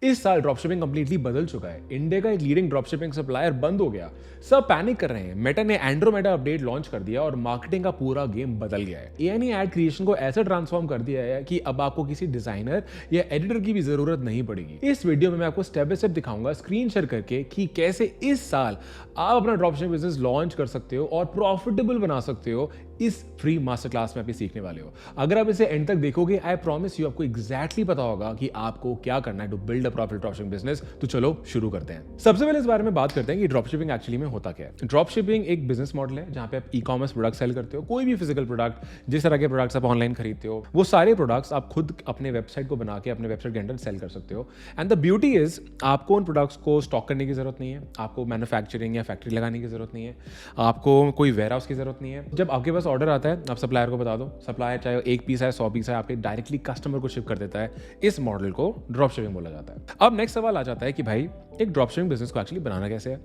इस साल dropshipping completely बदल चुका है। इंडिया का एक लीडिंग ड्रॉपशिपिंग सप्लायर बंद हो गया, सब पैनिक कर रहे हैं। मेटा ने एंड्रोमेडा अपडेट लॉन्च कर दिया और मार्केटिंग का पूरा गेम बदल गया है। एआई ने एड क्रिएशन को ऐसा ट्रांसफॉर्म कर दिया है कि अब आपको किसी डिजाइनर या एडिटर की भी जरूरत नहीं पड़ेगी। इस वीडियो में मैं आपको स्टेप बाय स्टेप दिखाऊंगा स्क्रीन शेयर करके कि कैसे इस साल आप अपना ड्रॉपशिपिंग बिजनेस लॉन्च कर सकते हो और प्रॉफिटेबल बना सकते हो। इस फ्री मास्टर क्लास में आप ये सीखने वाले हो। अगर आप इसे एंड तक देखोगे, आई प्रॉमिस यू आपको एग्जैक्टली पता होगा कि आपको क्या करना है to build a profit dropshipping business. तो चलो शुरू करते हैं। सबसे पहले इस बारे में बात करते हैं कि ड्रॉपशिपिंग एक्चुअली में होता क्या है। ड्रॉपशिपिंग एक बिजनेस मॉडल है जहां पे आप ई-कॉमर्स प्रोडक्ट सेल करते हो। कोई भी फिजिकल प्रोडक्ट, जिस तरह के प्रोडक्ट्स आप ऑनलाइन खरीदते हो, वो सारे प्रोडक्ट्स आप खुद अपने वेबसाइट को बना के अपने वेबसाइट के अंदर सेल कर सकते हो। एंड द ब्यूटी इज आपको उन प्रोडक्ट्स को स्टॉक करने की जरूरत नहीं है, आपको मैन्युफैक्चरिंग या फैक्ट्री लगाने की जरूरत नहीं है, आपको कोई वेयरहाउस की जरूरत नहीं है। जब आपके पास ऑर्डर आता है, आप सप्लायर को बता दो, सप्लायर चाहे 1 पीस है 100 पीस है, आपके डायरेक्टली कस्टमर को शिप कर देता है। इस मॉडल को ड्रॉपशिपिंग बोला जाता है। अब नेक्स्ट सवाल आ जाता है कि भाई एक ड्रॉपशिपिंग बिजनेस को एक्चुअली बनाना कैसे है।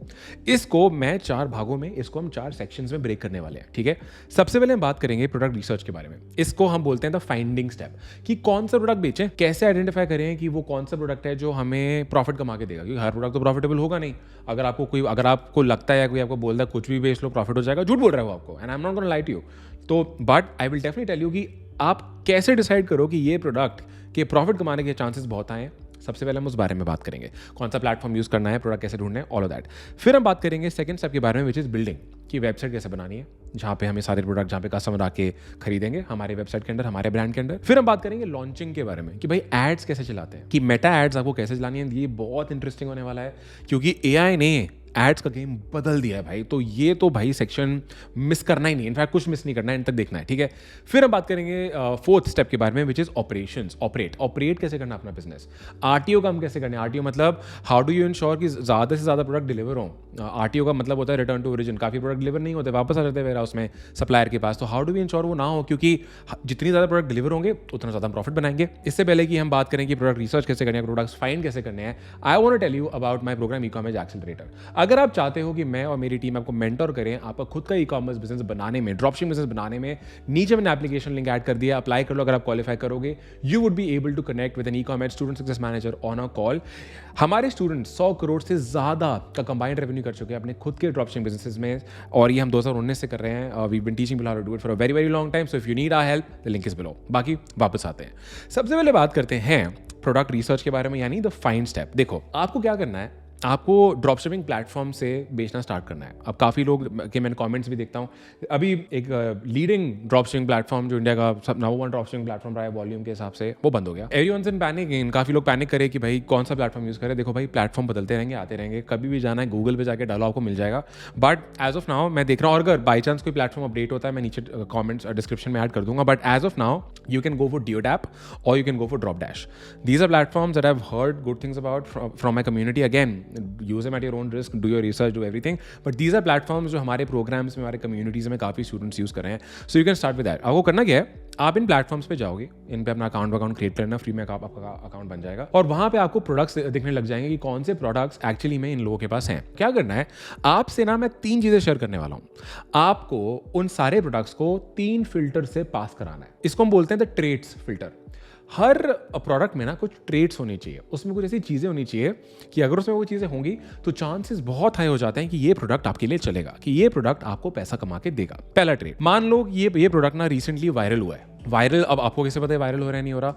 इसको मैं 4 भागों में, इसको हम 4 सेक्शंस में ब्रेक करने वाले हैं। ठीक है, सबसे पहले हम बात करेंगे प्रोडक्ट रिसर्च के बारे में। इसको हम बोलते हैं द फाइंडिंग स्टेप, कि कौन सा प्रोडक्ट बेचें, कैसे आइडेंटिफाई करें कि वो कौन सा प्रोडक्ट है जो हमें प्रॉफिट कमा के देगा, क्योंकि हर प्रोडक्ट तो प्रॉफिटेबल होगा नहीं। अगर आपको लगता है या कोई आपको बोलता है कुछ भी बेच लो प्रॉफिट हो जाएगा, झूठ बोल रहा है वो आपको, and I am not gonna lie to you. तो but I will definitely tell you कि आप कैसे डिसाइड करो कि ये प्रोडक्ट के प्रॉफिट कमाने के चांसेस बहुत आए हैं। सबसे पहले हम उस बारे में बात करेंगे, कौन सा प्लेटफॉर्म यूज करना है, प्रोडक्ट कैसे ढूंढना है, ऑल ऑफ दैट। फिर हम बात करेंगे सेकंड स्टेप के बारे में, विच इज बिल्डिंग, कि वेबसाइट कैसे बनानी है जहां पे हमें सारे प्रोडक्ट, जहां पे कस्टमर आके खरीदेंगे हमारे वेबसाइट के अंदर, हमारे ब्रांड के अंदर। फिर हम बात करेंगे लॉन्चिंग के बारे में, कि भाई एड्स कैसे चलाते हैं, कि मेटा एड्स आपको कैसे चलानी है। ये बहुत इंटरेस्टिंग होने वाला है क्योंकि एआई ने एड्स का गेम बदल दिया है भाई। तो ये तो भाई सेक्शन मिस करना ही नहीं, इनफैक्ट कुछ मिस नहीं करना है, इन तक देखना है। ठीक है, फिर हम बात करेंगे फोर्थ स्टेप के बारे में, विच इज ऑपरेशंस, ऑपरेट कैसे करना अपना बिजनेस। आरटीओ काम कैसे करना है। आरटीओ मतलब हाउ डू यू इंश्योर कि ज्यादा से ज्यादा प्रोडक्ट डिलीवर हो। आरटीओ का मतलब होता है रिटर्न टू ओरिजिन। काफी प्रोडक्ट डिलीवर नहीं होते, वापस आ जाते हैं वेयर हाउस में सप्लायर के पास। तो हाउ डू वी इंश्योर वो ना हो, क्योंकि जितनी ज्यादा प्रोडक्ट डिलीवर होंगे उतना ज्यादा प्रॉफिट बनाएंगे। इससे पहले कि हम बात करें कि प्रोडक्ट रिसर्च कैसे करनी है, प्रोडक्ट्स फाइंड कैसे करने हैं, I want to tell you about my program e-commerce accelerator. अगर आप चाहते हो कि मैं और मेरी टीम आपको मेंटर करें आपका खुद का ई-कॉमर्स बिजनेस बनाने में, ड्रॉपशिपिंग बिजनेस बनाने में, नीचे मैंने एप्लीकेशन लिंक ऐड कर दिया, अप्लाई कर लो। अगर आप क्वालिफाई करोगे, you would be able to connect with an e-commerce student success manager on a call. हमारे स्टूडेंट्स 100 करोड़ से ज्यादा का कंबाइंड रेवेन्यू कर चुके हैं अपने खुद के ड्रॉपशिपिंग बिजनेसेस में, और ये हम 2019 से कर रहे हैं। We been teaching people how to do it for a very very long time, so if you need our help the link is below. बाकी वापस आते हैं, सबसे पहले बात करते हैं प्रोडक्ट रिसर्च के बारे में, यानी द फाइंड स्टेप। देखो आपको क्या करना है, आपको ड्रॉपशिपिंग प्लेटफॉर्म से बेचना स्टार्ट करना है। अब काफ़ी लोग के मैंने कमेंट्स भी देखता हूँ, अभी एक लीडिंग ड्रॉपशिपिंग प्लेटफॉर्म जो इंडिया का सब नंबर 1 ड्रॉपशिपिंग प्लेटफॉर्म रहा है वॉल्यूम के हिसाब से, वो बंद हो गया। एवरीवनस इन पैनिक, काफ़ी लोग पैनिक करे कि भाई कौन सा प्लेटफॉर्म यूज़ करें। देखो भाई प्लेटफॉर्म बदलते रहेंगे, आते रहेंगे, कभी भी जाना है गूगल पे जाके डालो आपको मिल जाएगा। बट एज ऑफ नाउ मैं देख रहा हूँ, और अगर बाई चांस कोई प्लेटफॉर्म अपडेट होता है मैं नीचे कॉमेंट्स डिस्क्रिप्शन में ऐड कर दूंगा। But as of now you can go for DeoDap और you can go for DropDash. These are platforms that I have heard good things about from my community. Again use them at your own risk, do your research, do everything, but these are platforms जो हमारे programmes में, हमारे communities में काफ़ी students use कर रहे हैं। So you can start with that. आपको करना क्या है, आप इन प्लेटफॉर्म्स पे जाओगे, इन पे अपना अकाउंट क्रिएट करना, फ्री में आपका अकाउंट बन जाएगा, और वहाँ पे आपको प्रोडक्ट्स दिखने लग जाएंगे कि कौन से प्रोडक्ट्स एक्चुअली में इन लोगों के पास हैं। क्या करना है आपसे ना, मैं 3 चीज़ें शेयर करने वाला हूँ। आपको उन सारे प्रोडक्ट्स को 3 फिल्टर से पास कराना है। इसको हम बोलते हैं द ट्रेड्स फिल्टर। हर प्रोडक्ट में ना कुछ ट्रेड्स होनी चाहिए, उसमें कुछ ऐसी चीज़ें होनी चाहिए कि अगर उसमें वो चीज़ें होंगी तो चांसेस बहुत हाई हो जाते हैं कि ये प्रोडक्ट आपके लिए चलेगा, कि ये प्रोडक्ट आपको पैसा कमा के देगा। पहला ट्रेड, मान लो ये प्रोडक्ट ना रिसेंटली वायरल हुआ है। वायरल, अब आपको कैसे पता है वायरल हो रहा है नहीं हो रहा।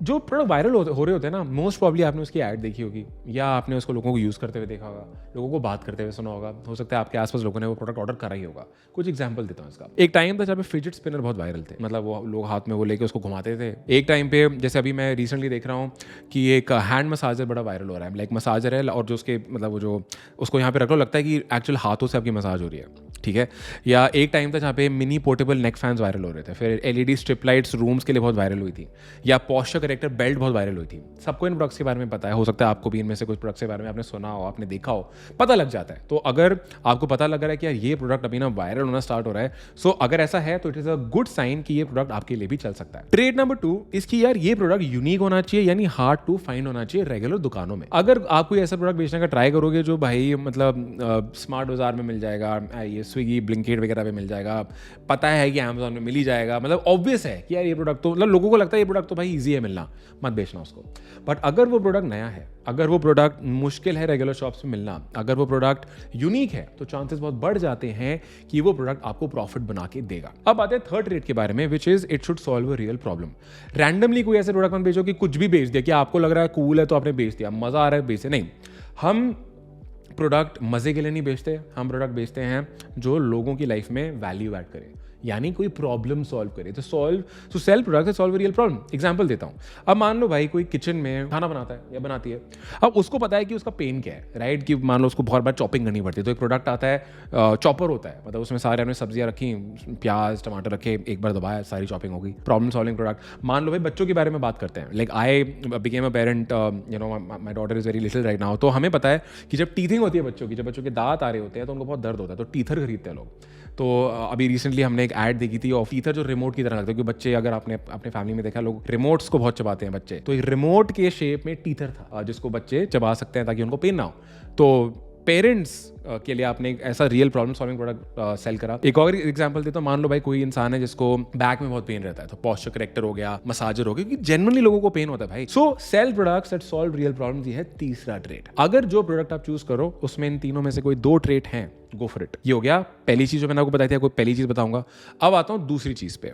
जो प्रोडक्ट वायरल हो रहे होते हैं ना, मोस्ट प्रॉब्ली आपने उसकी ऐड देखी होगी, या आपने उसको लोगों को यूज़ करते हुए देखा होगा, लोगों को बात करते हुए सुना होगा, हो सकता है आपके आसपास लोगों ने वो प्रोडक्ट ऑर्डर करा ही होगा। कुछ एग्जांपल देता हूँ इसका। एक टाइम था जब फिजिट स्पिनर बहुत वायरल थे, मतलब वो लोग हाथ में वो लेके उसको घुमाते थे। एक टाइम पे, जैसे अभी मैं रिसेंटली देख रहा हूँ कि एक हैंड मसाजर बड़ा वायरल हो रहा है। लाइक मसाजर है और जो उसके मतलब वो जो उसको यहाँ पे रख लो, लगता है कि एक्चुअल हाथों से आपकी मसाज हो रही है। ठीक है, या एक टाइम था जहाँ पे मिनी पोर्टेबल नेक फैंस वायरल हो रहे थे। फिर एलईडी स्ट्रिप लाइट्स रूम्स के लिए बहुत वायरल हुई थी, या पोस्चर करेक्टर बेल्ट बहुत वायरल हुई थी। सबको इन प्रोडक्ट्स के बारे में पता है, हो सकता है आपको भी इनमें से कुछ प्रोडक्ट्स के बारे में आपने सुना हो, आपने देखा हो, पता लग जाता है। तो अगर आपको पता लग रहा है कि यार ये प्रोडक्ट अभी ना वायरल होना स्टार्ट हो रहा है, सो अगर ऐसा है तो it is a good sign कि ये प्रोडक्ट आपके लिए भी चल सकता है। ट्रेड नंबर 2 इसकी, यार ये प्रोडक्ट यूनिक होना चाहिए, यानी हार्ड टू फाइंड होना चाहिए रेगुलर दुकानों में। अगर आप कोई ऐसा प्रोडक्ट बेचने का ट्राई करोगे जो भाई मतलब स्मार्ट बाजार में मिल जाएगा, ये स्विगी, ब्लिंकिट वगैरह पे मिल जाएगा, पता है कि अमेजोन में मिल ही जाएगा, मतलब ऑब्वियस है कि यार ये प्रोडक्ट तो, मतलब लोगों को लगता है ये प्रोडक्ट तो भाई ईजी है मिलना, मत बेचना उसको। बट अगर वो प्रोडक्ट नया है, अगर वो प्रोडक्ट मुश्किल है रेगुलर शॉप्स में मिलना, अगर वो प्रोडक्ट यूनिक है, तो चांसेस बहुत बढ़ जाते हैं कि वो प्रोडक्ट आपको प्रॉफिट बना के देगा। अब आते हैं थर्ड रेट के बारे में, which is it should solve a real problem. Randomly कोई ऐसे प्रोडक्ट मत बेचो कि कुछ भी बेच दिया, कि आपको लग रहा है कूल है तो आपने बेच दिया, मजा आ रहा है बेचे, नहीं। हम प्रोडक्ट मजे के लिए नहीं बेचते, हम प्रोडक्ट बेचते हैं जो लोगों की लाइफ में वैल्यू ऐड करे, यानी कोई प्रॉब्लम सॉल्व करे। तो sell product solve real problem. Example देता हूँ, अब मान लो भाई कोई किचन में खाना बनाता है या बनाती है, अब उसको पता है कि उसका पेन क्या है, राइट, कि मान लो उसको बहुत बार चॉपिंग करनी पड़ती है, तो एक प्रोडक्ट आता है, चॉपर होता है, मतलब उसमें सारे हमने सब्जियां रखी, प्याज टमाटर रखे, एक बार दबाया, सारी चॉपिंग हो गई, प्रॉब्लम सॉल्विंग प्रोडक्ट। मान लो भाई बच्चों के बारे में बात करते हैं, like I became a parent, you know my daughter is very little right now, तो हमें पता है कि जब टीथिंग होती है बच्चों की, जब बच्चों के दांत आ रहे होते हैं तो उनको बहुत दर्द होता है, तो टीथर खरीदते हैं लोग। तो अभी रिसेंटली हमने एक ऐड देखी थी, और टीथर जो रिमोट की तरह लगता है, क्योंकि बच्चे, अगर आपने अपने फैमिली में देखा, लोग रिमोट्स को बहुत चबाते हैं बच्चे, तो एक रिमोट के शेप में टीथर था जिसको बच्चे चबा सकते हैं ताकि उनको पेन ना हो। तो पेरेंट्स के लिए आपने एक ऐसा real problem solving product sell करा। एक और एग्जांपल देता हूं, मान लो भाई कोई इंसान है जिसको बैक में बहुत पेन रहता है, तो पॉस्चर करेक्टर हो गया, मसाजर हो गया, क्योंकि जेन्युइनली लोगों को पेन होता है भाई। So sell products that solve real problems, ये है तीसरा ट्रेट। अगर जो प्रोडक्ट आप चूज करो उसमें इन तीनों में से कोई दो ट्रेट हैं, गो फॉर इट। ये हो गया पहली चीज जो मैंने आपको बताई थी, कोई पहली चीज बताऊंगा। अब आता हूं दूसरी चीज पे।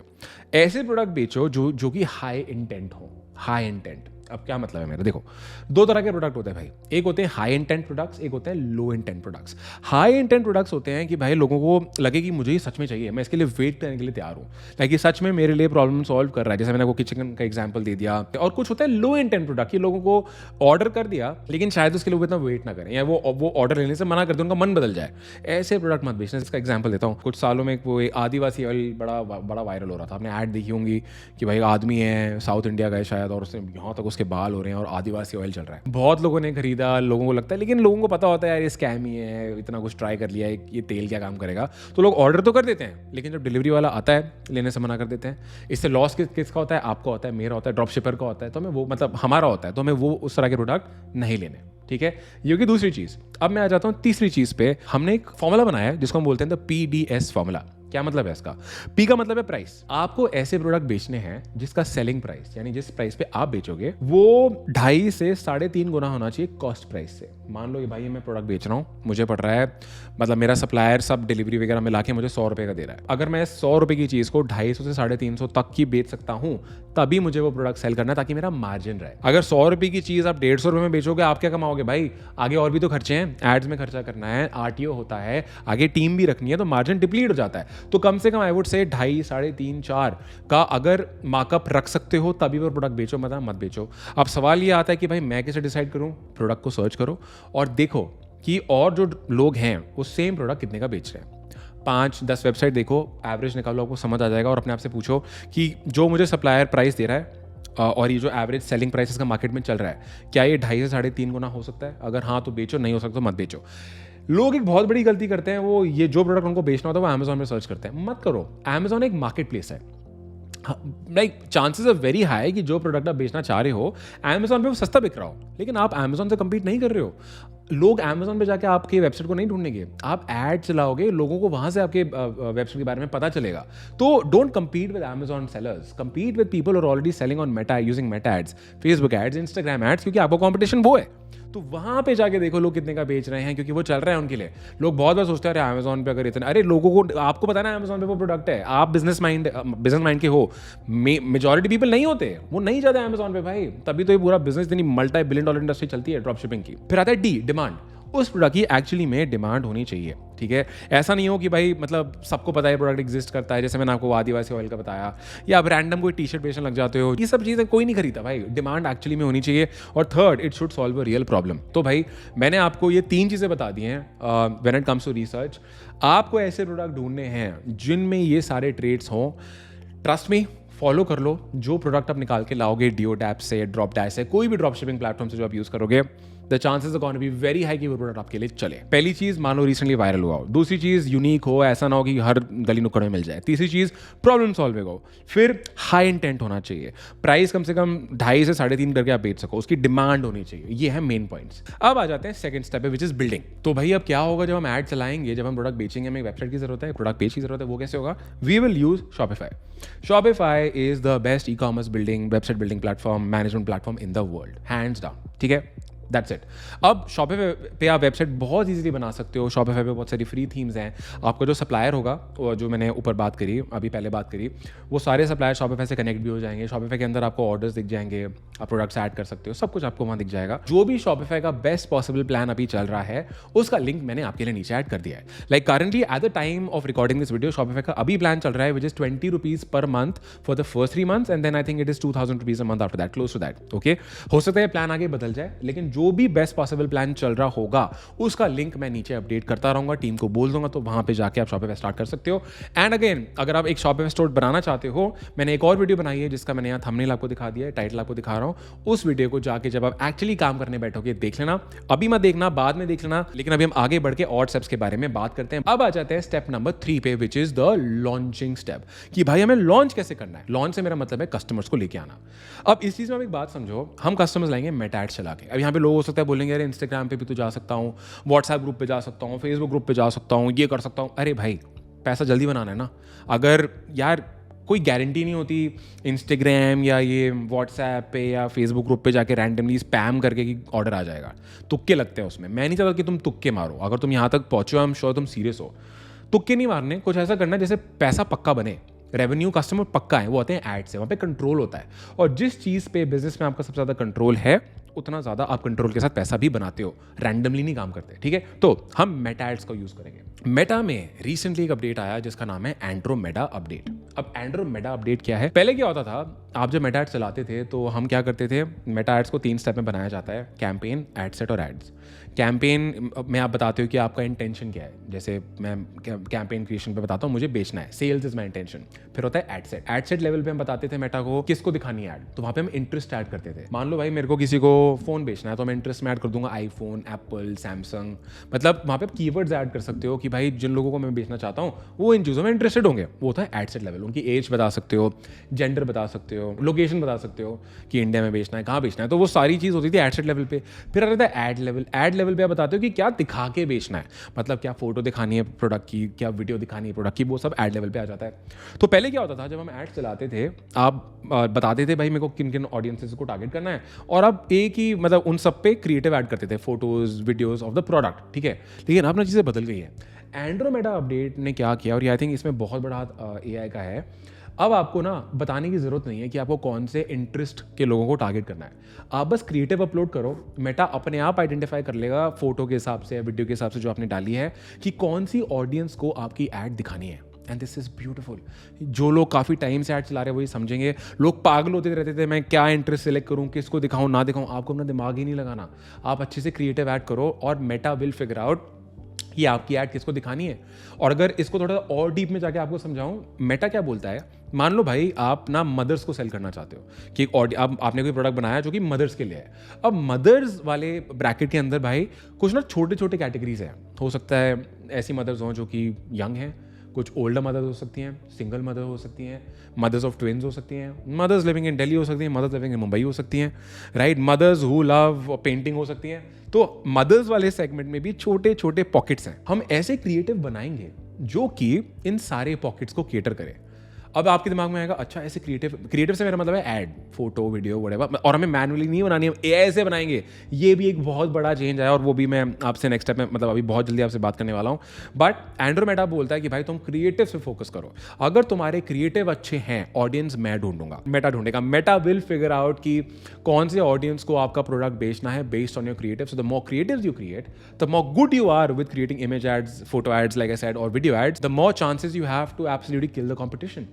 ऐसे प्रोडक्ट बेचो जो कि हाई इंटेंट हो, हाई इंटेंट। अब क्या मतलब है मेरा, देखो दो तरह के प्रोडक्ट होते हैं भाई, एक होते हैं हाई इंटेंट प्रोडक्ट्स, एक होते हैं low intent products. High intent products होते हैं कि भाई लोगों को लगे कि मुझे ये सच में चाहिए, मैं इसके लिए वेट करने के लिए तैयार हूँ, ताकि सच में मेरे लिए प्रॉब्लम सॉल्व कर रहा है, जैसे मैंने आपको किचन का एग्जाम्पल दे दिया। और कुछ होता है लो इंटेंट प्रोडक्ट, कि लोगों को ऑर्डर कर दिया लेकिन शायद उसके लिए इतना वेट ना करें, या वो ऑर्डर लेने से मना कर दे, उनका मन बदल जाए। ऐसे प्रोडक्ट मत बेचना। इसका एग्जाम्पल देता हूँ, कुछ सालों में वो आदिवासी ऑयल बड़ा वायरल हो रहा था, आपने ऐड देखी होंगी कि भाई आदमी है, साउथ इंडिया गए शायद, और उसने यहाँ तक उसके बाल हो रहे हैं और आदिवासी ऑयल चल रहा है। बहुत लोगों ने खरीदा, लोगों को लगता है, लेकिन लोगों को पता होता है यार ये स्कैम ही है, इतना कुछ ट्राई कर लिया है, ये तेल क्या काम करेगा, तो लोग ऑर्डर तो कर देते हैं, लेकिन जब डिलीवरी वाला आता है लेने से मना कर देते हैं। इससे लॉस किसका होता है, आपका होता है, मेरा होता है, ड्रॉप शिपर का होता है, तो हमें वो, मतलब हमारा होता है, तो हमें वो उस तरह के प्रोडक्ट नहीं लेने। ठीक है, ये होगी दूसरी चीज। अब मैं आ जाता हूं तीसरी चीज पे। हमने एक फॉर्मूला बनाया है जिसको हम बोलते हैं द PDS फॉर्मूला। क्या मतलब है इसका? पी का मतलब है प्राइस। आपको ऐसे प्रोडक्ट बेचने हैं जिसका सेलिंग प्राइस, यानी जिस प्राइस पे आप बेचोगे, वो 2.5 से 3.5 गुना होना चाहिए कॉस्ट प्राइस से। मान लो ये भाई मैं प्रोडक्ट बेच रहा हूँ, मुझे पड़ रहा है, मतलब मेरा सप्लायर सब डिलीवरी वगैरह मिला के मुझे 100 रुपए का दे रहा है। अगर मैं 100 रुपए की चीज को 250 से 350 तक की बेच सकता हूँ, तभी मुझे वो प्रोडक्ट सेल करना है, ताकि मेरा मार्जिन रहे। अगर 100 रुपए की चीज आप 150 रुपए में बेचोगे, आप क्या कमाओगे भाई? आगे और भी तो खर्चे हैं, एड्स में खर्चा करना है, RTO होता है, आगे टीम भी रखनी है, तो मार्जिन डिप्लीट हो जाता है। तो कम से कम आई वुड से 2.5, 3.5, 4 का अगर मार्कअप रख सकते हो तभी वो प्रोडक्ट बेचो, मत बेचो। अब सवाल ये आता है कि भाई मैं कैसे डिसाइड करूं? प्रोडक्ट को सर्च करो और देखो कि और जो लोग हैं वो सेम प्रोडक्ट कितने का बेच रहे हैं। 5-10 वेबसाइट देखो, एवरेज निकालो, आपको समझ आ जाएगा। और अपने आप से पूछो कि जो मुझे सप्लायर प्राइस दे रहा है और ये जो एवरेज सेलिंग प्राइस इसका मार्केट में चल रहा है, क्या ये 2.5 से 3.5 गुना हो सकता है? अगर हाँ तो बेचो, नहीं हो सकता तो मत बेचो। लोग एक बहुत बड़ी गलती करते हैं, वो ये जो प्रोडक्ट उनको बेचना होता है वो अमेजोन में सर्च करते हैं। मत करो, अमेजोन एक मार्केट प्लेस है। Like chances are very high कि जो प्रोडक्ट आप बेचना चाह रहे हो अमेजोन पे वो सस्ता बिक रहा हो, लेकिन आप अमेजोन से कम्पीट नहीं कर रहे हो। लोग अमेजोन पे जाके आपके वेबसाइट को नहीं ढूंढेंगे, आप ऐड चलाओगे, लोगों को वहां से आपके वेबसाइट के बारे में पता चलेगा। तो don't compete with Amazon sellers, compete with people are already selling on Meta using Meta ads, Facebook ads, Instagram ads, क्योंकि आपका कॉम्पिटिशन वो है। तो वहां पे जाके देखो लोग कितने का बेच रहे हैं, क्योंकि वो चल रहा है उनके लिए। लोग बहुत बार सोचते हैं अरे अमेजोन पे अगर इतना, अरे लोगों को आपको पता ना अमेजोन पे वो प्रोडक्ट है, आप बिजनेस माइंड के हो। मेजॉरिटी पीपल नहीं होते, वो नहीं जाते अमेजोन पे भाई, तभी तो ये पूरा बिजनेस इतनी मल्टी बिलियन डॉलर इंडस्ट्री चलती है ड्रॉप शिपिंग की। फिर आता है डी, डिमांड। उस प्रोडक्ट की एक्चुअली में डिमांड होनी चाहिए। ठीक है, ऐसा नहीं हो कि भाई मतलब सबको पता है प्रोडक्ट एग्जिस्ट करता है, जैसे मैंने आपको आदिवासी ऑयल का बताया, या आप रैंडम कोई टी-शर्ट बेचने लग जाते हो, ये सब चीज़ें कोई नहीं खरीदता भाई। डिमांड एक्चुअली में होनी चाहिए। और third, it should solve a real problem. तो भाई मैंने आपको ये 3 चीज़ें बता दी हैं व्हेन इट कम्स टू आपको ऐसे प्रोडक्ट ढूंढने हैं जिनमें ये सारे ट्रेड्स हों। ट्रस्ट मी, फॉलो कर लो, जो प्रोडक्ट आप निकाल के लाओगे डिओडैप से, ड्रॉप डैश से, कोई भी ड्रॉप शिपिंग प्लेटफॉर्म से जो आप यूज करोगे, the chances are gonna be very high कि वो प्रोडक्ट आपके लिए चले। पहली चीज, मान लो रिसेंटली वायरल हुआ हो। दूसरी चीज, यूनिक हो, ऐसा ना हो कि हर गली नुक्कड़ में मिल जाए। तीसरी चीज, प्रॉब्लम सॉल्विंग हो। फिर हाई इंटेंट होना चाहिए, प्राइस कम से कम 2.5 से 3.5 करके आप बेच सको, उसकी डिमांड होनी चाहिए। ये है मेन पॉइंट्स। अब आ जाते हैं सेकंड स्टेप पे, विच इज बिल्डिंग। तो भाई अब क्या होगा, जब हम ऐड चलाएंगे, जब हम प्रोडक्ट बेचेंगे, हमें वेबसाइट की जरूरत है, प्रोडक्ट पेज की जरूरत है। वो कैसे होगा? We will use Shopify. Shopify is the best e-commerce building, website building platform, management platform in the world, hands down. ठीक है, दैट्स इट। अब शॉपिफाई पे आप वेबसाइट बहुत इजीली बना सकते हो। शॉपिफाई पे बहुत सारी फ्री थीम्स हैं। आपका जो सप्लायर होगा, जो मैंने ऊपर बात करी, अभी पहले बात करी, वो सारे सप्लायर शॉपिफाई से कनेक्ट भी हो जाएंगे। शॉपिफाई के अंदर आपको ऑर्डर्स दिख जाएंगे, आप प्रोडक्ट्स ऐड कर सकते हो, सब कुछ आपको वहाँ दिख जाएगा। जो भी शॉपिफाई का बेस्ट पॉसिबल प्लान अभी चल रहा है, उसका लिंक मैंने आपके लिए नीचे ऐड कर दिया है। Like currently at the time of recording this video, Shopify का अभी प्लान चल रहा है, which is 20 rupees per month for the first 3 months, and then I think it is 2000 rupees a month after that, close to that. Okay, हो सकता है plan आगे बदल जाए, लेकिन जो भी बेस्ट पॉसिबल प्लान चल रहा होगा, उसका लिंक मैं नीचे अपडेट करता रहूंगा, टीम को बोल दूंगा, तो वहां पे जाके आप शॉपिफाई स्टार्ट कर सकते हो। एंड अगेन, अगर आप एक शॉपिफाई स्टोर बनाना चाहते हो, मैंने एक और वीडियो बनाई है जिसका मैंने यहाँ थंबनेल आपको दिखा दिया है, टाइटल आपको दिखा रहा हूँ। उस वीडियो को जाके जब आप एक्चुअली काम करने बैठोगे, देख लेना। अभी मत देखना, बाद में देख लेना। लेकिन अभी हम आगे बढ़ के और स्टेप्स के बारे में बात करते हैं। अब आ जाते हैं स्टेप नंबर 3 पे, which is the launching step, कि भाई हमें लॉन्च कैसे करना है। लॉन्च से मेरा मतलब है कस्टमर्स को लेके आना। अब इस चीज में आप एक बात समझो, हम कस्टमर्स लाएंगे मेटा एड चला के। अब यहाँ पे लोग हो सकता है बोलेंगे, अरे इंस्टाग्राम पे भी तो जा सकता हूँ, व्हाट्सएप ग्रुप पे जा सकता हूँ, फेसबुक ग्रुप पे जा सकता हूँ, ये कर सकता हूँ। अरे भाई, पैसा जल्दी बनाना है ना। अगर यार कोई गारंटी नहीं होती इंस्टाग्राम या ये व्हाट्सएप पे या फेसबुक ग्रुप पे जाके रैंडमली स्पैम करके कि ऑर्डर आ जाएगा। तुक्के लगते हैं उसमें। मैं नहीं चाहता कि तुम तुक्के मारो। अगर तुम यहाँ तक पहुँचो, आई एम श्योर तुम सीरियस हो। तुक्के नहीं मारने, कुछ ऐसा करना है जैसे पैसा पक्का बने, रेवेन्यू कस्टमर पक्का है। वो आते हैं एड से, वहाँ पे कंट्रोल होता है। और जिस चीज़ पे बिजनेस में आपका सबसे ज़्यादा कंट्रोल है, उतना ज़्यादा आप कंट्रोल के साथ पैसा भी बनाते हो। रैंडमली नहीं काम करते, ठीक है। तो हम मेटा एड्स का यूज़ करेंगे। मेटा में रिसेंटली एक अपडेट आया जिसका नाम है एंड्रोमेडा अपडेट। अब एंड्रोमेडा अपडेट क्या है? पहले क्या होता था, आप जब मेटा एड्स चलाते थे तो हम क्या करते थे, मेटा एड्स को 3 स्टेप में बनाया जाता है, कैंपेन, एड सेट और एड्स। कैंपेन में आप बताते हो कि आपका इंटेंशन क्या है। जैसे मैं कैंपेन क्रिएशन पे बताता हूँ, मुझे बेचना है, सेल्स इज माई इंटेंशन। फिर होता है ad set. Ad set level पे हम बताते थे मेटा को किसको दिखानी है ऐड, तो वहाँ पे हम इंटरेस्ट ऐड करते थे। मान लो भाई मेरे को किसी को फोन बेचना है, तो मैं इंटरेस्ट में ऐड कर दूंगा आईफोन, एप्पल, सैमसंग। मतलब वहाँ पे आप कीवर्ड्स ऐड कर सकते हो कि भाई जिन लोगों को मैं बेचना चाहता हूँ वो इन चीज़ों में इंटरेस्टेड होंगे। वो होता है एड सेट लेवल। उनकी एज बता सकते हो, जेंडर बता सकते हो, लोकेशन बता सकते हो कि इंडिया में बेचना है, कहाँ बेचना है। तो वो सारी चीज़ होती थी एड सेट लेवल पे। फिर आता है एड लेवल। एड लेवल पे आप बताते हो कि क्या दिखा के बेचना है, मतलब क्या फोटो दिखानी है प्रोडक्ट की, क्या वीडियो दिखानी है प्रोडक्ट की, वो सब एड लेवल पे आ जाता है। तो पहले क्या होता था, जब हम एड चलाते थे, आप बताते थे भाई मेरे को किन किन ऑडियंसेस को टारगेट करना है, और आप एक ही मतलब उन सब पे क्रिएटिव ऐड करते थे, photos, videos of the product, ठीक है। लेकिन अब ना चीज़ें बदल गई है। एंड्रोमेडा अपडेट ने क्या किया, और आई थिंक इसमें बहुत बड़ा हाथ एआई का है। अब आपको ना बताने की जरूरत नहीं है कि आपको कौन से इंटरेस्ट के लोगों को टारगेट करना है। आप बस क्रिएटिव अपलोड करो, मेटा अपने आप आइडेंटिफाई कर लेगा फोटो के हिसाब से, वीडियो के हिसाब से जो आपने डाली है, कि कौन सी ऑडियंस को आपकी ऐड दिखानी है। And this is beautiful. जो लोग काफ़ी टाइम से ऐड चला रहे हैं वही समझेंगे। लोग पागल होते रहते थे, मैं क्या इंटरेस्ट सेलेक्ट करूं, किसको दिखाऊं ना दिखाऊं। आपको अपना दिमाग ही नहीं लगाना, आप अच्छे से क्रिएटिव ऐड करो और मेटा विल फिगर आउट कि आपकी ऐड किसको दिखानी है। और अगर इसको थोड़ा और डीप में जाके आपको समझाऊं, मेटा क्या बोलता है, मान लो भाई आप ना मदर्स को सेल करना चाहते हो कि आपने कोई प्रोडक्ट बनाया जो कि मदर्स के लिए है। अब मदर्स वाले ब्रैकेट के अंदर भाई कुछ ना छोटे छोटे कैटेगरीज हैं। हो सकता है ऐसी मदर्स हों जो कि यंग हैं, कुछ ओल्डर मदर्स हो सकती हैं, सिंगल मदर हो सकती हैं, मदर्स ऑफ ट्विन्स हो सकती हैं, मदर्स लिविंग इन दिल्ली हो सकती हैं, मदर्स लिविंग इन मुंबई हो सकती हैं, right, mothers who love painting हो सकती हैं। तो मदर्स वाले सेगमेंट में भी छोटे छोटे पॉकेट्स हैं। हम ऐसे क्रिएटिव बनाएंगे जो कि इन सारे पॉकेट्स को केटर करे। अब आपके दिमाग में आएगा, अच्छा ऐसे क्रिएटिव से मेरा मतलब है ऐड, फोटो, वीडियो, व्हाटएवर, और हमें मैनुअली नहीं बनानी है, एआई से बनाएंगे। ये भी एक बहुत बड़ा चेंज आया, और वो भी मैं आपसे नेक्स्ट स्टेप में, मतलब अभी बहुत जल्दी आपसे बात करने वाला हूँ। बट एंड्रोमेडा बोलता है कि भाई तुम क्रिएटिव से फोकस करो। अगर तुम्हारे क्रिएटिव अच्छे हैं, ऑडियंस मैं ढूंढूंगा, मेटा ढूंढेगा। मेटा विल फिगर आउट कि कौन से ऑडियंस को आपका प्रोडक्ट बेचना है based on your creative. So the more creatives you create, the more good you are with creating image ads, photo ads like I said, और video ads, the more chances you have to absolutely kill the competition.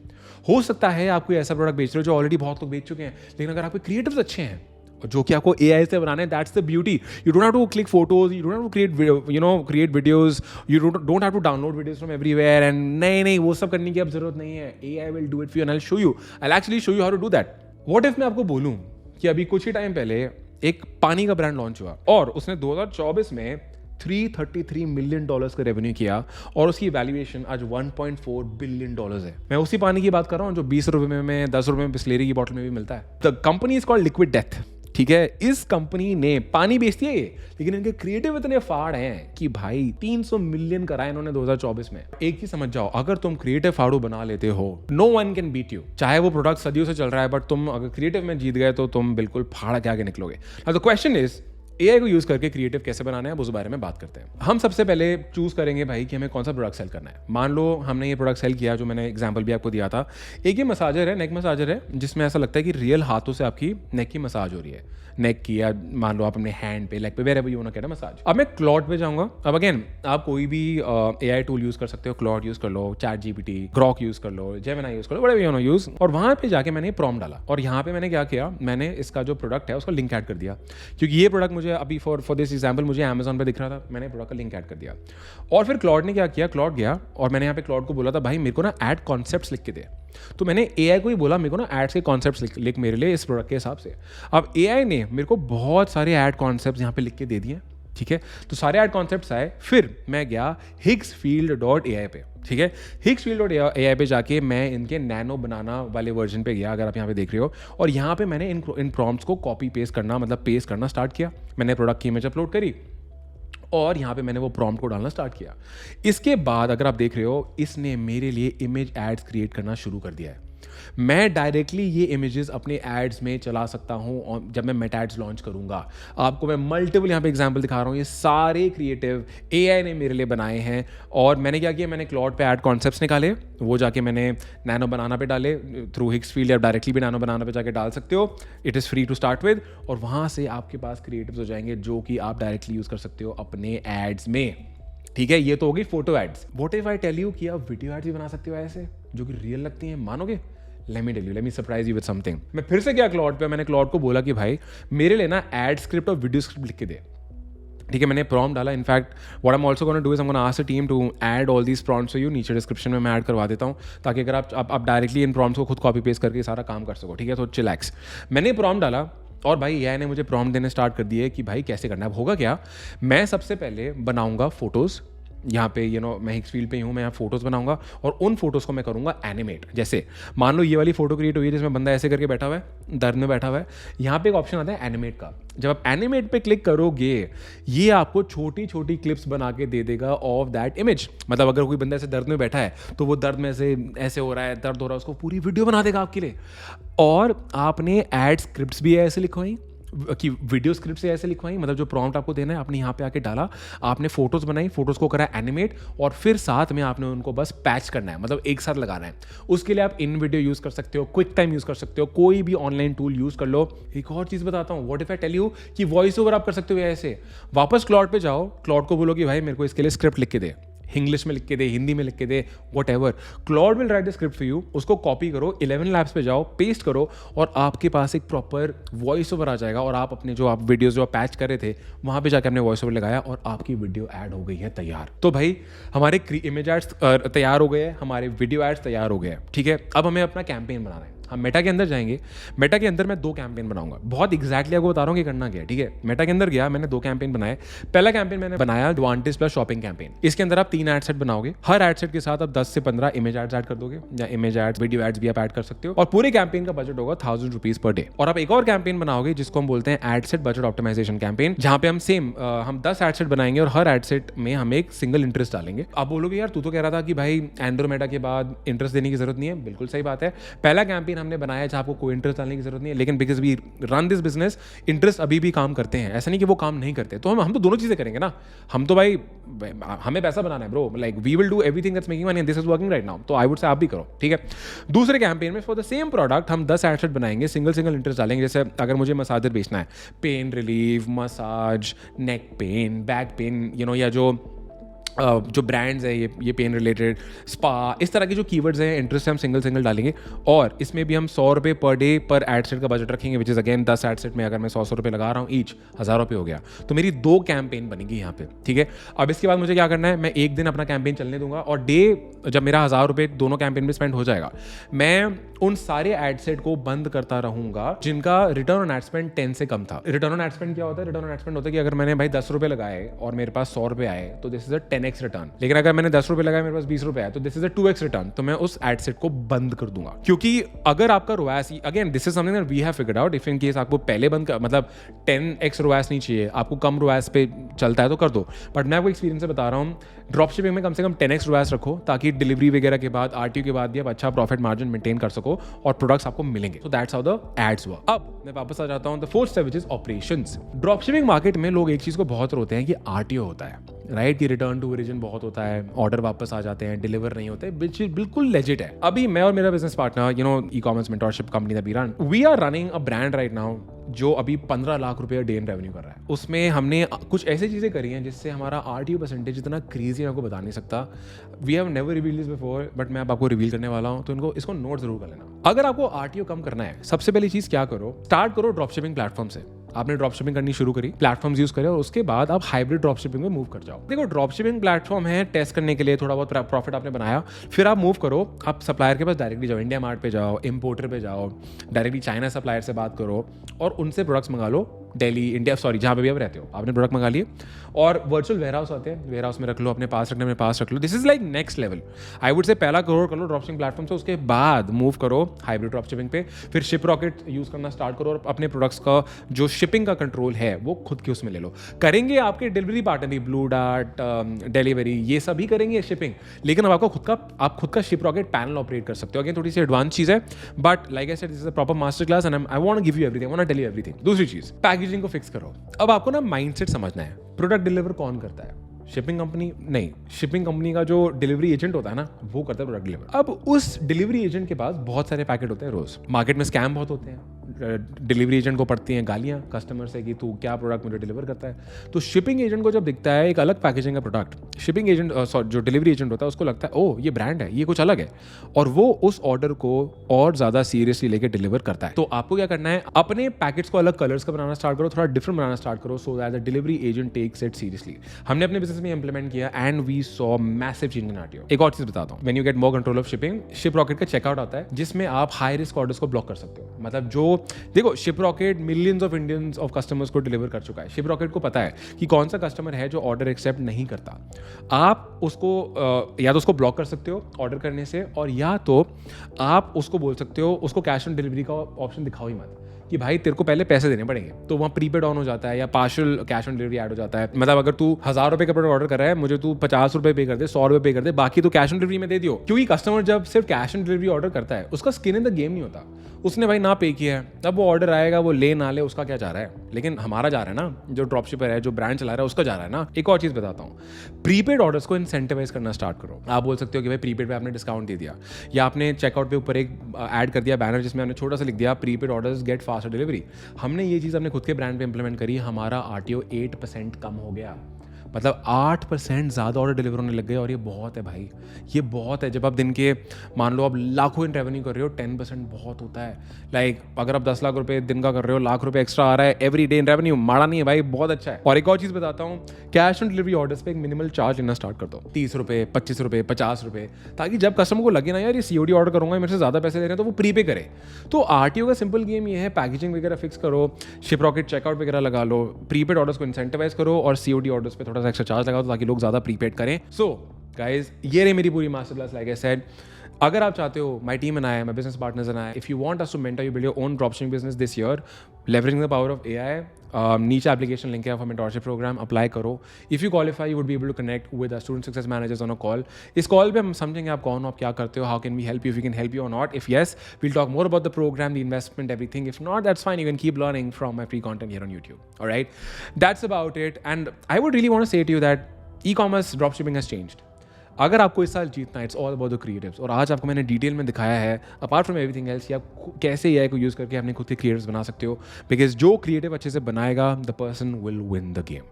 हो सकता है आप कोई ऐसा product बेच रहे हो जो ऑलरेडी बहुत लोग बेच चुके हैं, लेकिन अगर आपके क्रिएटिव्स अच्छे हैं, जो कि आपको AI से बनाना है. That's the beauty. You don't have to click photos, you don't have to create videos, you don't have to download videos from everywhere, and नहीं वो सब करने की अब जरूरत नहीं है. AI will do it for you and I'll show you. I'll actually show you how to do that. What if मैं आपको बोलूँ कि अभी कुछ ही टाइम पहले एक पानी का ब्रांड लॉन्च हुआ और उसने 2024 में $333 मिलियन का रेवेन्यू किया और उसकी वैल्यूएशन आज $1.4 बिलियन है. मैं उसी पानी की बात कर रहा हूँ जो 20 रुपए में 10 रुपए में बिस्लेरी की बोतल में भी मिलता है. The company is called liquid death. ठीक है, इस कंपनी ने पानी बेचती है ये, लेकिन इनके क्रिएटिव इतने फाड़ हैं कि भाई 300 मिलियन कराए इन्होंने 2024 में. एक चीज समझ जाओ, अगर तुम क्रिएटिव फाड़ू बना लेते हो, no one can beat you. चाहे वो प्रोडक्ट सदियों से चल रहा है, बट तुम अगर क्रिएटिव में जीत गए तो तुम बिल्कुल फाड़ के आगे निकलोगे. द क्वेश्चन इज AI को यूज करके क्रिएटिव कैसे बनाना है, अब उस बारे में बात करते हैं. हम सबसे पहले चूज करेंगे भाई कि हमें कौन सा प्रोडक्ट सेल करना है. मान लो हमने ये प्रोडक्ट सेल किया, जो मैंने एग्जांपल भी आपको दिया था. एक ये मसाजर है, नेक मसाजर है, जिसमें ऐसा लगता है कि रियल हाथों से आपकी नेक की मसाज हो रही है. नेक की, या मान लो आप अपने हैंड पे, लेग पे, wherever you want to get a massage. अब मैं क्लॉड पे जाऊंगा. अब अगेन आप कोई भी AI टूल यूज कर सकते हो. क्लॉड यूज कर लो, ChatGPT, ग्रॉक यूज कर लो, जेमिनी यूज कर लो, whatever you want to use. और वहां पे जाके मैंने प्रॉम्प्ट डाला और यहाँ पे मैंने क्या किया, मैंने इसका जो प्रोडक्ट है उसका लिंक ऐड कर दिया, क्योंकि ये प्रोडक्ट मुझे अभी फॉर दिस एग्जाम्पल मुझे Amazon पे दिख रहा था. मैंने प्रोडक्ट का लिंक ऐड कर दिया और फिर क्लॉड ने क्या किया, क्लॉड गया और मैंने यहाँ पे क्लॉड को बोला था भाई मेरे को ना ऐड कॉन्सेप्ट्स लिख के दे. तो मैंने AI को ही बोला मेरे को ना एड्स के कॉन्सेप्ट्स लिख मेरे लिए इस प्रोडक्ट के हिसाब से. अब AI ने मेरे को बहुत सारे ऐड कॉन्सेप्ट्स यहाँ पे लिख के दे दिए. ठीक है, तो सारे ऐड कॉन्सेप्ट्स आए. फिर मैं गया higsfield.ai पे. ठीक है, higsfield.ai पे जाके मैं इनके नैनो बनाना वाले वर्जन पे गया, अगर आप यहाँ पे देख रहे हो. और यहाँ पे मैंने इन प्रॉम्प्ट्स को कॉपी पेस्ट करना, मतलब पेस्ट करना स्टार्ट किया. मैंने प्रोडक्ट की इमेज अपलोड करी और यहाँ पे मैंने वो प्रॉम्प्ट को डालना स्टार्ट किया. इसके बाद अगर आप देख रहे हो, इसने मेरे लिए इमेज एड्स क्रिएट करना शुरू कर दिया है. मैं डायरेक्टली ये इमेजेस अपने एड्स में चला सकता हूँ जब मैं मेटा एड्स लॉन्च करूँगा. आपको मैं मल्टीपल यहाँ पे एग्जांपल दिखा रहा हूँ. ये सारे क्रिएटिव AI ने मेरे लिए बनाए हैं. और मैंने क्या किया, मैंने क्लॉड पे ऐड कॉन्सेप्ट्स निकाले, वो जाके मैंने नैनो बनाना पे डाले थ्रू हिग्सफील्ड, या डायरेक्टली भी नैनो बनाना पे जाके डाल सकते हो. It is free to start with. और वहाँ से आपके पास क्रिएटिव्स हो जाएंगे जो कि आप डायरेक्टली यूज़ कर सकते हो अपने एड्स में. ठीक है, ये तो होगी photo ads. What if I tell you कि आप वीडियो एड्स भी बना सकते हो ऐसे, जो कि रियल लगती हैं, मानोगे? Let me surprise you with something. मैं फिर से गया क्लॉड पे, मैंने क्लॉड को बोला कि भाई मेरे लिए ना एड स्क्रिप्ट और वीडियो स्क्रिप्ट लिख के दे. ठीक है, मैंने प्रॉम्प्ट डाला. In fact what I am also gonna do is I am gonna ask the team to add all these prompts for you. नीचे डिस्क्रिप्शन में मैं ऐड करवा देता हूँ, ताकि अगर आप डायरेक्टली इन प्रॉम्प्ट्स को खुद कॉपी पेस्ट करके सारा काम कर सको. ठीक है, तो चिलैक्स. मैंने प्रॉम्प्ट डाला और भाई AI ने मुझे प्रॉम्प्ट देने स्टार्ट कर दिए कि भाई कैसे करना है. होगा क्या, मैं सबसे पहले बनाऊंगा फोटोज़. यहाँ पे मैं हिग्सफील्ड पे ही हूँ, मैं यहाँ फोटोज़ बनाऊंगा और उन फोटोज़ को मैं करूँगा एनिमेट. जैसे मान लो ये वाली फोटो क्रिएट हुई है जिसमें बंदा ऐसे करके बैठा हुआ है, दर्द में बैठा हुआ है. यहाँ पे एक ऑप्शन आता है एनिमेट का. जब आप एनिमेट पे क्लिक करोगे, ये आपको छोटी छोटी क्लिप्स बना के दे देगा ऑफ दैट इमेज. मतलब अगर कोई बंदा ऐसे दर्द में बैठा है तो वो दर्द में ऐसे हो रहा है, दर्द हो रहा है, उसको पूरी वीडियो बना देगा आपके लिए. और आपने एड स्क्रिप्ट्स भी ऐसे लिखवाई कि वीडियो स्क्रिप्ट से ऐसे लिखवाई, मतलब जो प्रॉम्प्ट आपको देना है आपने यहाँ पे आके डाला, आपने फोटोज बनाई, फोटोज को करा एनिमेट, और फिर साथ में आपने उनको बस पैच करना है, मतलब एक साथ लगाना है. उसके लिए आप इन वीडियो यूज कर सकते हो, क्विक टाइम यूज कर सकते हो, कोई भी ऑनलाइन टूल यूज कर लो. एक और चीज बताता हूँ, what if I tell you कि वॉइस ओवर आप कर सकते हो ऐसे. वापस क्लॉड पे जाओ, क्लॉड को बोलो कि भाई मेरे को इसके लिए स्क्रिप्ट लिख के दे, इंग्लिश में लिख के दे, हिंदी में लिख के दे, whatever. Claude will write the script for you. उसको कॉपी करो, 11 लैब्स पे जाओ, पेस्ट करो, और आपके पास एक प्रॉपर वॉइस ओवर आ जाएगा. और आप अपने जो आप वीडियोस जो आप पैच कर रहे थे वहाँ पे जाकर आपने वॉइस ओवर लगाया और आपकी वीडियो ऐड हो गई है तैयार. तो भाई हमारे इमेज एड्स तैयार हो गए हैं, हमारे वीडियो एड्स तैयार हो गए हैं. ठीक है, अब हमें अपना कैंपेन बनाना है. हम मेटा के अंदर जाएंगे. मेटा के अंदर मैं 2 कैंपेन बनाऊंगा. बहुत एग्जैक्टली आपको बता रहा हूँ कि करना क्या है. ठीक है, मेटा के अंदर गया, मैंने 2 कैंपेन बनाए. पहला कैंपेन मैंने बनाया एडवांटेज प्लस शॉपिंग कैंपेन. इसके अंदर आप 3 एड सेट बनाओगे. हर एड सेट के साथ आप 10 से 15 इमेज एड्स ऐड कर दोगे, या इमेज एड्स, वीडियो एड्स भी आप ऐड कर सकते हो. और पूरे कैंपेन का बजट होगा 1000 रुपीज पर डे. और आप एक और कैंपेन बनाओगे जिसको हम बोलते हैं ad set budget optimisation campaign, जहां पे हम हम 10 एड सेट बनाएंगे और हर एड सेट में हम एक सिंगल इंटरेस्ट डालेंगे. आप बोलोगे यार तू तो कह रहा था कि भाई एंड्रोमेडा के बाद इंटरेस्ट देने की जरूरत नहीं है. बिल्कुल सही बात है. पहला कैंपेन हमने बनाया जहां आपको कोई इंटरेस्ट डालने की जरूरत नहीं है, लेकिन because we run this business, interest अभी भी काम करते हैं. ऐसा नहीं कि वो काम नहीं करते. तो हम तो दोनों चीजें करेंगे ना. हम तो भाई हमें पैसा बनाना है bro. Like we will do everything that's making money and this is working right now. तो आई वुड से आप भी करो. ठीक है, दूसरे कैंपेन में फॉर द सेम प्रोडक्ट हम 10 एड सेट बनाएंगे, सिंगल इंटरेस्ट डालेंगे. जैसे अगर मुझे मसाजर बेचना है, pain relief, massage, neck pain, back pain, या जो जो ब्रांड्स है, ये पेन रिलेटेड, स्पा, इस तरह के जो कीवर्ड्स हैं, इंटरेस्ट हम सिंगल डालेंगे। और इसमें भी हम 100 रुपये पर डे पर एड सेट का बजट रखेंगे, which is again 10 ad set में अगर मैं 100 रुपये लगा रहा हूँ ईच, 1000 रुपये हो गया। तो मेरी 2 कैंपेन बनेगी यहाँ पे, ठीक है। अब इसके बाद मुझे क्या करना है, मैं एक दिन अपना कैंपेन चलने दूंगा और डे जब मेरा 1000 रुपये दोनों कैंपेन में स्पेंड हो जाएगा, मैं उन सारे एड सेट को बंद करता रहूंगा जिनका रिटर्न ऑन एड स्पेंड 10 से कम था। रिटर्न ऑन एड स्पेंड क्या होता है? रिटर्न ऑन एड स्पेंड होता है कि अगर मैंने भाई 10 रुपये लगाए और मेरे पास 100 रुपये आए तो this is a 10x return. लेकिन अगर मैंने 10 रुपये लगाए, मेरे पास 20 रुपये आए तो this is a 2x return. तो मैं उस एड सेट को बंद कर दूंगा, क्योंकि अगर आपका ROAS, again this is something that we have figured out, if in case आपको पहले बंद कर, मतलब 10x रोएस नहीं चाहिए आपको, कम रोएस पे चलता है तो कर दो। बट मैं आपको एक्सपीरियंस से बता रहा हूँ, ड्रॉप शिपिंग में कम से कम 10x रोएस रखो, ताकि डिलीवरी वगैरह के बाद, आरटीओ के बाद भी आप अच्छा प्रॉफिट मार्जिन मेंटेन कर सको और प्रोडक्ट्स आपको मिलेंगे। So that's how the ads work. अब मैं वापस आ जाता हूँ the fourth step, which is operations. Drop shipping market में लोग एक चीज को बहुत रोते हैं कि आरटीओ होता है, राइट, कि रिटर्न टू ओरिजिन बहुत होता है, ऑर्डर वापस आ जाते हैं, डिलीवर नहीं होते, बिल्कुल लेजिट है। अभी मैं और मेरा business partner, ecommerce mentorship company the बीरान, we are running a brand right now जो अभी 15 लाख रुपए डे इन रेवेन्यू कर रहा है। उसमें हमने कुछ ऐसी चीज़ें करी हैं जिससे हमारा आरटीओ परसेंटेज इतना क्रेजी है, आपको बता नहीं सकता। We have never reveal this before, but मैं अब आपको रिवील करने वाला हूँ, तो इसको नोट जरूर कर लेना। अगर आपको आरटीओ कम करना है, सबसे पहली चीज़ क्या करो, स्टार्ट करो ड्रॉप शिपिंग प्लेटफॉर्म से। आपने ड्रॉप शिपिंग करनी शुरू करी, प्लेटफॉर्म्स यूज करें और उसके बाद आप हाइब्रिड ड्रॉप शिपिंग में मूव कर जाओ। देखो, ड्रॉप शिपिंग प्लेटफॉर्म है टेस्ट करने के लिए, थोड़ा बहुत प्रॉफिट आपने बनाया, फिर आप मूव करो, आप सप्लायर के पास डायरेक्टली जाओ, इंडिया मार्ट पे जाओ, इंपोर्टर पे जाओ, डायरेक्टली चाइना सप्लायर से बात करो और उनसे प्रोडक्ट्स मंगा लो। दिल्ली, इंडिया, सॉरी, जहाँ पे भी आप रहते हो, आपने प्रोडक्ट मंगा लिए और वर्चुअल वेयर हाउस आते हैं, वेयर हाउस में रख लो, अपने पास रखने में पास रख लो। This is like next level. I would say पहला करोड़ कर लो ड्रॉप शिपिंग प्लेटफॉर्म से, उसके बाद मूव करो हाइब्रिड ड्रॉप शिपिंग पे, फिर शिप रॉकेट यूज करना स्टार्ट करो और अपने प्रोडक्ट्स का जो शिपिंग का कंट्रोल है वो खुद के उसमें ले लो। करेंगे आपके डिलीवरी पार्टनर भी, ब्लू डार्ट, डिलीवरी, ये सभी करेंगे शिपिंग, लेकिन अब आप खुद का शिप रॉकेट पैनल ऑपरेट कर सकते हो। अगेन थोड़ी सी एडवांस चीज है, but like I said, this is a proper master class and I want to give you everything, I want to tell you everything. दूसरी चीज, पैकेजिंग को फिक्स करो। अब आपको ना माइंडसेट समझना है, प्रोडक्ट डिलीवर कौन करता है? शिपिंग कंपनी नहीं, शिपिंग कंपनी का जो डिलीवरी एजेंट होता है ना, वो करता है प्रोडक्ट डिलीवर। अब उस डिलीवरी एजेंट के पास बहुत सारे पैकेट होते हैं रोज, मार्केट में स्कैम बहुत होते हैं, डिलीवरी एजेंट को पड़ती हैं गालियां कस्टमर से कि तू क्या प्रोडक्ट मुझे डिलीवर करता है। तो शिपिंग एजेंट को जब दिखता है एक अलग पैकेजिंग का प्रोडक्ट, शिपिंग एजेंट जो डिलीवरी एजेंट होता है उसको लगता है ओह ये ब्रांड है, ये कुछ अलग है, और वो उस ऑर्डर को और ज्यादा सीरियसली लेके डिलीवर करता है। तो आपको क्या करना है, अपने पैकेट्स को अलग कलर्स का बनाना स्टार्ट करो, थोड़ा डिफरेंट बनाना स्टार्ट करो, so that the delivery agent takes it seriously. हमने अपने बिजनेस में इंप्लीमेंट किया and we saw massive change in RTO. एक और चीज बताता हूँ, when you get more control of shipping, Shiprocket का चेकआउट आता है जिसमें आप हाई रिस्क ऑर्डर्स को ब्लॉक कर सकते हो। मतलब जो देखो, Shiprocket millions of Indians of customers को डिलीवर कर चुका है। शिप रॉकेट को पता है कि कौन सा कस्टमर है जो ऑर्डर एक्सेप्ट नहीं करता। आप उसको या तो उसको ब्लॉक कर सकते हो ऑर्डर करने से, और या तो आप उसको बोल सकते हो उसको कैश ऑन डिलीवरी का ऑप्शन दिखाओ ही मत, कि भाई तेरे को पहले पैसे देने पड़ेंगे। तो वहाँ प्रीपेड ऑन हो जाता है या partial cash on delivery add हो जाता है। मतलब अगर तू 1000 रुपये का प्रोडक्ट ऑर्डर कर रहा है, मुझे तू 50 रुपये पे कर दे, 100 रुपये पे कर दे, बाकी तो कैश ऑन डिलीवरी में दे दियो। क्योंकि कस्टमर जब सिर्फ कैश ऑन डिलीवरी ऑर्डर करता है, उसका स्किन इन द गेम नहीं होता, उसने भाई ना पे किया है, तब वो ऑर्डर आएगा, वो ले ना ले उसका क्या जा रहा है, लेकिन हमारा जा रहा है ना, जो ड्रॉप शिपर है, जो ब्रांड चला रहा है, उसका जा रहा है ना। एक और चीज बताता हूँ, प्रीपेड ऑर्डर्स को इंसेंटिवाइज करना स्टार्ट करो। आप बोल सकते हो कि भाई प्रीपेड पे आपने डिस्काउंट दे दिया, या आपने चेकआउट पे ऊपर एक ऐड कर दिया बैनर जिसमें आपने छोटा सा लिख दिया prepaid orders get faster delivery. हमने ये चीज़ अपने खुद के ब्रांड पे इंप्लीमेंट करी, हमारा आरटीओ 8% कम हो गया। मतलब 8% ज़्यादा ऑर्डर डिलीवर होने लग गए, और ये बहुत है भाई, ये बहुत है। जब आप दिन के मान लो आप लाखों इन रेवेन्यू कर रहे हो, 10% बहुत होता है। लाइक अगर आप 10 लाख रुपए दिन का कर रहे हो, लाख रुपए एक्स्ट्रा आ रहा है एवरी डे इन रेवेन्यू, माड़ा नहीं है भाई, बहुत अच्छा है। और एक और चीज़ बताता हूँ, कैश ऑन डिलीवरी ऑर्डर्स पे एक मिनिमल चार्ज लेना स्टार्ट कर दो, 30 रुपये, 25 रुपये, 50 रुपये, ताकि जब कस्टमर को लगे ना यार ये सीओडी ऑर्डर करूँगा, मेरे से ज़्यादा पैसे दे रहे हैं, तो वो प्रीपे करे। तो आरटीओ का सिंपल गेम ये है, पैकेजिंग वगैरह फिक्स करो, शिप रॉकेट चेकआउट वगैरह लगा लो, प्रीपेड ऑर्डर्स को इंसेंटिवाइज करो और सीओडी ऑर्डर्स पे थोड़ा सा एक्स्ट्रा चार्ज लगाओ ताकि लोग ज़्यादा प्रीपेड करें। सो गाइज, ये रही मेरी पूरी master class. Like I said, अगर आप चाहते हो, my team and I, my business partners and I, if you want us to mentor you build your own dropshipping business this year, leveraging the power of AI, नीचे application link है for mentorship program, apply करो। If you qualify, you would be able to connect with the student success managers on a call. इस call पे हम समझेंगे आप कौन हो, आप क्या करते हो, how can we help you, if we can help you और not. If yes, we'll talk more about the program, the investment, everything. If not, that's fine, you can keep learning from my free content here on YouTube. Alright, that's about it, and I would really want to say to you that ecommerce dropshipping has changed. अगर आपको इस साल जीतना है, it's all about the creatives. और आज आपको मैंने डिटेल में दिखाया है, अपार्ट फ्रॉम एवरीथिंग एल्स, आप कैसे एआई को यूज़ करके अपने खुद के क्रिएटिव्स बना सकते हो, बिकॉज जो क्रिएटिव अच्छे से बनाएगा, the person will win the game.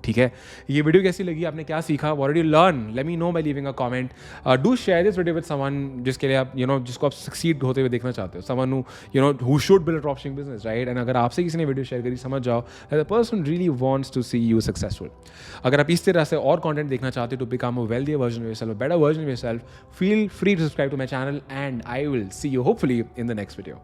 ठीक है, ये वीडियो कैसी लगी, आपने क्या सीखा, what did you learn, let me know by leaving a comment. Do share this video with someone जिसके लिए आप जिसको आप सक्सीड होते हुए देखना चाहते हो, someone who should build a dropshipping business, right. And अगर आपसे किसी ने वीडियो शेयर करी, समझ जाओ that the person really wants to see you successful. अगर आप इस तरह से और कंटेंट देखना चाहते हो to become a wealthier version of yourself, a better version of yourself, feel free to subscribe to my channel and I will see you hopefully in the next video.